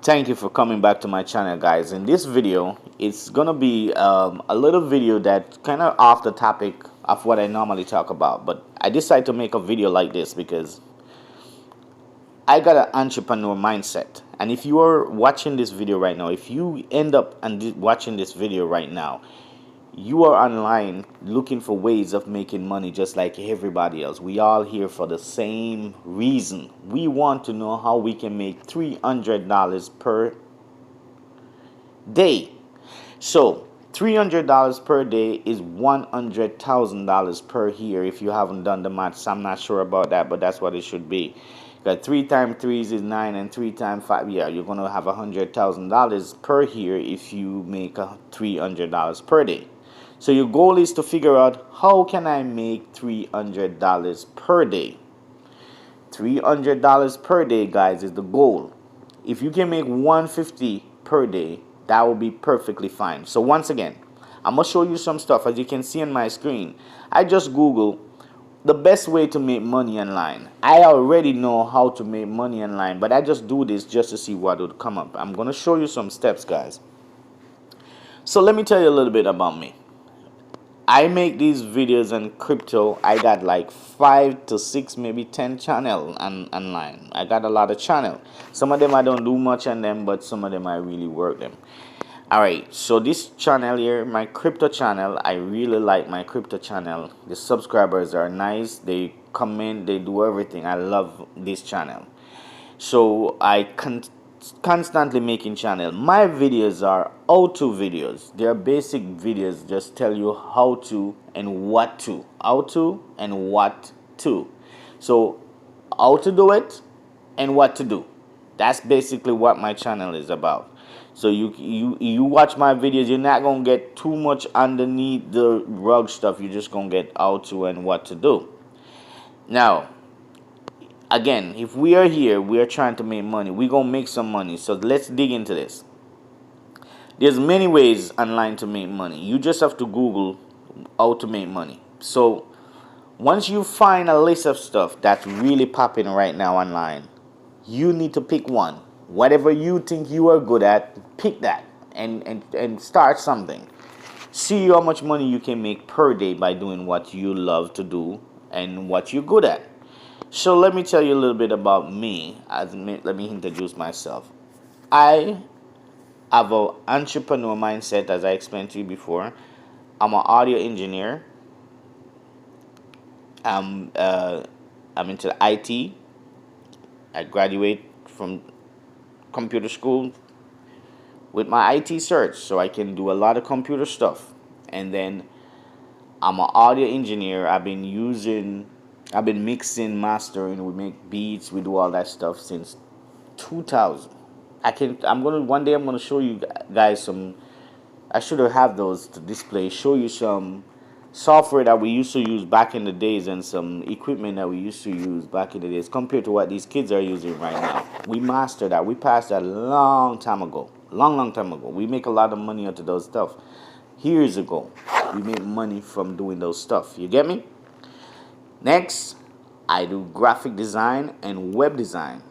Thank you for coming back to my channel, guys. In this video, it's gonna be a little video that kind of off the topic of what I normally talk about, but I decided to make a video like this because I got an entrepreneur mindset. And if you are watching this video right now, if you end up and watching this video right now, you are online looking for ways of making money just like everybody else. We all here for the same reason. We want to know how we can make $300 per day. So $300 per day is $100,000 per year. If you haven't done the maths, I'm not sure about that, but that's what it should be. Because 3 times 3 is 9, and 3 times 5, yeah, you're gonna have $100,000 per year if you make $300 per day. So your goal is to figure out, how can I make $300 per day? $300 per day, guys, is the goal. If you can make 150 per day, that will be perfectly fine. So once again, I'm gonna show you some stuff. As you can see on my screen, I just Google the best way to make money online. I already know how to make money online, but I just do this just to see what would come up. I'm gonna show you some steps, guys. So let me tell you a little bit about me. I make these videos on crypto. I got like 5 to 6, maybe 10 channel online. I got a lot of channel. Some of them I don't do much on them, but some of them I really work them. Alright, so this channel here, my crypto channel, I really like my crypto channel. The subscribers are nice. They comment, they do everything. I love this channel. So I constantly making channel. My videos are how-to videos. They are basic videos, just tell you how to and what to. How to and what to. So how to do it and what to do. That's basically what my channel is about. So you watch my videos, you're not gonna get too much underneath the rug stuff. You're just gonna get how to and what to do. Now, again, if we are here, we are trying to make money. We're gonna make some money. So let's dig into this. There's many ways online to make money. You just have to Google how to make money. So once you find a list of stuff that's really popping right now online, you need to pick one. Whatever you think you are good at, pick that and start something. See how much money you can make per day by doing what you love to do and what you're good at. So let me tell you a little bit about me. Let me introduce myself. I have an entrepreneur mindset, as I explained to you before. I'm an audio engineer. I'm into IT. I graduate from computer school with my IT cert, so I can do a lot of computer stuff. And then I'm an audio engineer. I've been mixing, mastering. We make beats. We do all that stuff since 2000. One day I'm gonna show you guys some. I should have those to display. Show you some software that we used to use back in the days and some equipment that we used to use back in the days compared to what these kids are using right now. We mastered that. We passed that a long time ago. Long time ago. We make a lot of money out of those stuff. Years ago, we made money from doing those stuff. You get me? Next, I do graphic design and web design.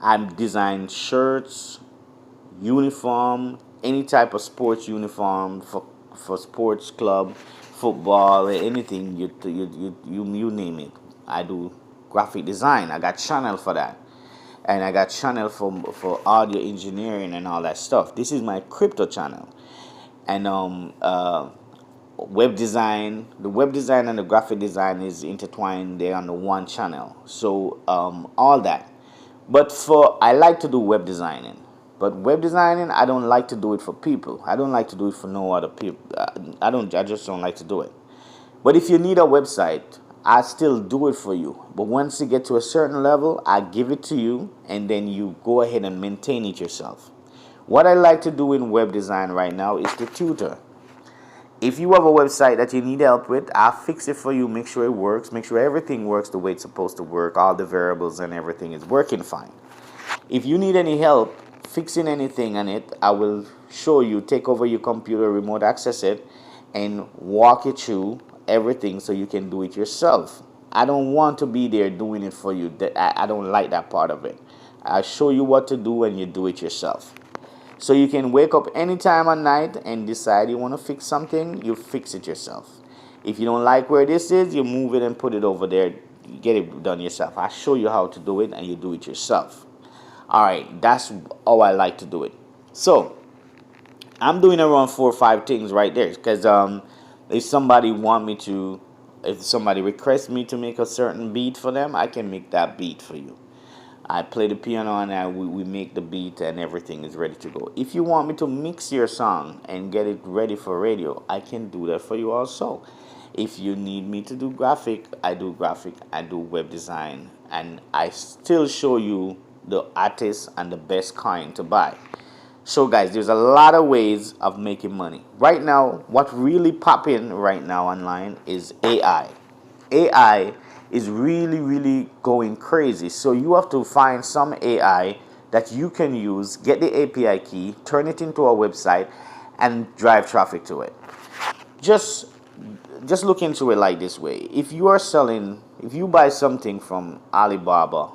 I design shirts, uniform, any type of sports uniform for sports club, football, anything you name it. I do graphic design. I got channel for that, and I got channel for audio engineering and all that stuff. This is my crypto channel, and web design. The web design and the graphic design is intertwined there on the one channel. So all that. But I like to do web designing. But web designing, I don't like to do it for people. I don't like to do it for no other people. I just don't like to do it. But if you need a website, I still do it for you. But once you get to a certain level, I give it to you, and then you go ahead and maintain it yourself. What I like to do in web design right now is to tutor. If you have a website that you need help with, I'll fix it for you, make sure it works, make sure everything works the way it's supposed to work, all the variables and everything is working fine. If you need any help fixing anything on it, I will show you, take over your computer, remote access it, and walk you through everything so you can do it yourself. I don't want to be there doing it for you. I don't like that part of it. I show you what to do and you do it yourself. So you can wake up anytime at night and decide you want to fix something, you fix it yourself. If you don't like where this is, you move it and put it over there. You get it done yourself. I show you how to do it and you do it yourself. All right, that's how I like to do it. So I'm doing around 4 or 5 things right there because if somebody want me to, if somebody requests me to make a certain beat for them, I can make that beat for you. I play the piano and we make the beat and everything is ready to go. If you want me to mix your song and get it ready for radio, I can do that for you also. If you need me to do graphic, I do web design, and I still show you the artist and the best coin to buy. So guys, there's a lot of ways of making money. Right now, what really popping right now online is AI. AI is really going crazy. So you have to find some AI that you can use, get the API key, turn it into a website, and drive traffic to it. Just look into it like this way. If you buy something from Alibaba,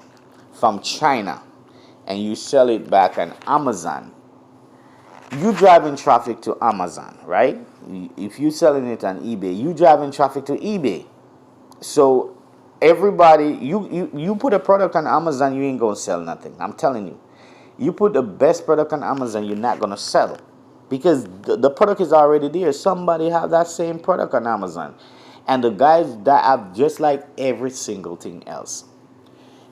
from China, and you sell it back on Amazon, you driving traffic to Amazon, right? If you selling it on eBay, you driving traffic to eBay. So everybody, you put a product on Amazon, you ain't gonna sell nothing. I'm telling you. You put the best product on Amazon, you're not gonna sell, because the product is already there. Somebody have that same product on Amazon, and the guys that have just like every single thing else.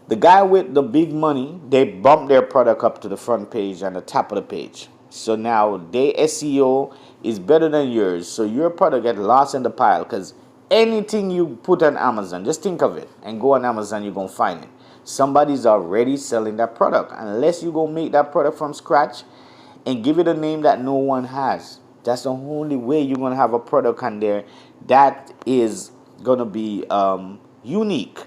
The guy with the big money, they bump their product up to the front page and the top of the page. So now their SEO is better than yours. So your product get lost in the pile because anything you put on Amazon, just think of it and go on Amazon, you're going to find it. Somebody's already selling that product. Unless you go make that product from scratch and give it a name that no one has. That's the only way you're going to have a product on there that is going to be unique.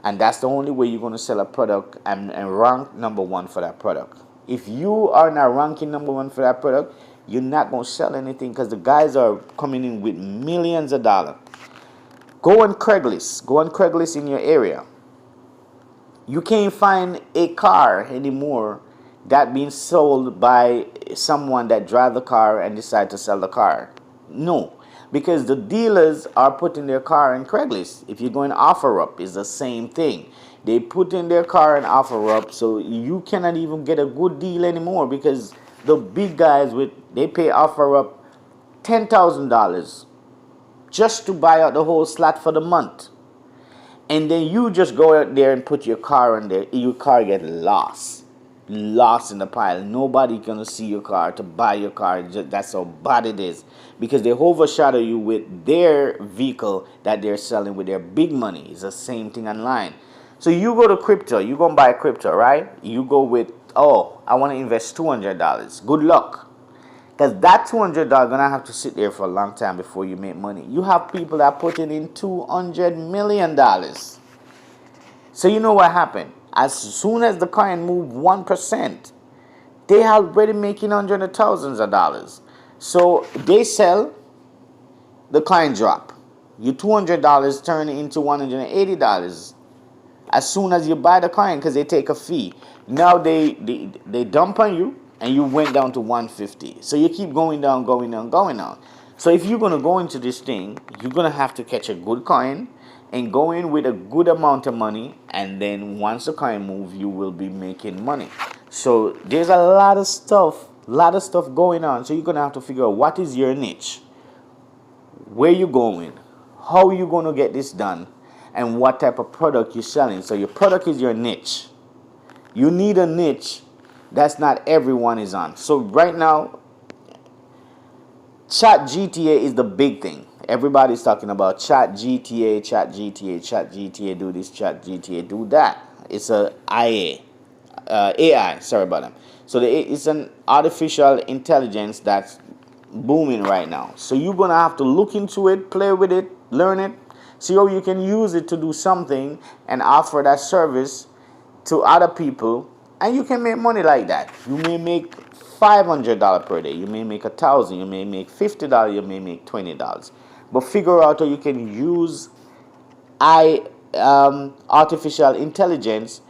And that's the only way you're going to sell a product and rank number one for that product. If you are not ranking number one for that product, you're not going to sell anything because the guys are coming in with millions of dollars. Go on Craigslist. Go on Craigslist in your area. You can't find a car anymore that being sold by someone that drive the car and decide to sell the car. No. Because the dealers are putting their car in Craigslist. If you're going to OfferUp, it's the same thing. They put in their car in OfferUp, so you cannot even get a good deal anymore because the big guys they pay OfferUp $10,000 just to buy out the whole slot for the month. And then you just go out there and put your car in there. Your car get lost in the pile. Nobody gonna see your car to buy your car. That's how bad it is, because they overshadow you with their vehicle that they're selling with their big money. It's the same thing online. So you go to crypto, you gonna buy crypto, right? You go with, oh, I want to invest $200. Good luck, because that $200 gonna have to sit there for a long time before you make money. You have people that putting in $200 million. So you know what happened? As soon as the coin moved 1%, they are already making hundreds of thousands of dollars. So they sell, the coin drop. Your $200 turn into $180 as soon as you buy the coin, because they take a fee. Now they dump on you and you went down to 150. So you keep going down. So if you're going to go into this thing, you're going to have to catch a good coin and go in with a good amount of money, and then once the coin moves, you will be making money. So there's a lot of stuff going on. So you're going to have to figure out what is your niche, where you going, how you going to get this done, and what type of product you're selling. So your product is your niche. You need a niche that's not everyone is on. So right now, ChatGPT is the big thing. Everybody's talking about ChatGPT do this, ChatGPT do that. It's a AI, sorry about that. So it's an artificial intelligence that's booming right now. So you're going to have to look into it, play with it, learn it, see how you can use it to do something and offer that service to other people, and you can make money like that. You may make $500 per day, you may make $1,000, you may make $50, you may make $20. But figure out how you can use artificial intelligence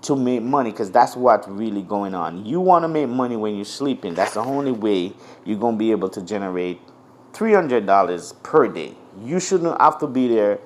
to make money, because that's what's really going on. You want to make money when you're sleeping. That's the only way you're going to be able to generate $300 per day. You shouldn't have to be there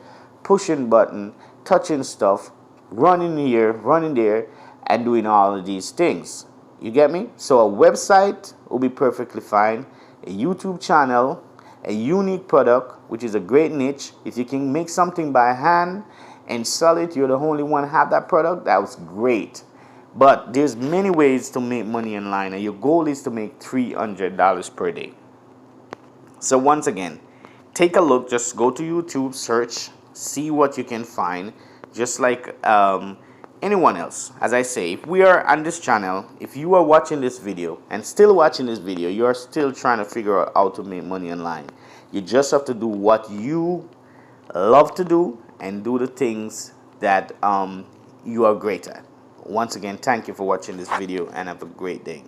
pushing button, touching stuff, running here, running there, and doing all of these things. You get me? So a website will be perfectly fine. A YouTube channel, a unique product, which is a great niche. If you can make something by hand and sell it, you're the only one have that product, that was great. But there's many ways to make money online, and your goal is to make $300 per day. So once again, take a look. Just go to YouTube, search, see what you can find. Just like anyone else, as I say, if we are on this channel, if you are watching this video and still watching this video, you are still trying to figure out how to make money online. You just have to do what you love to do and do the things that you are great at. Once again, thank you for watching this video and have a great day.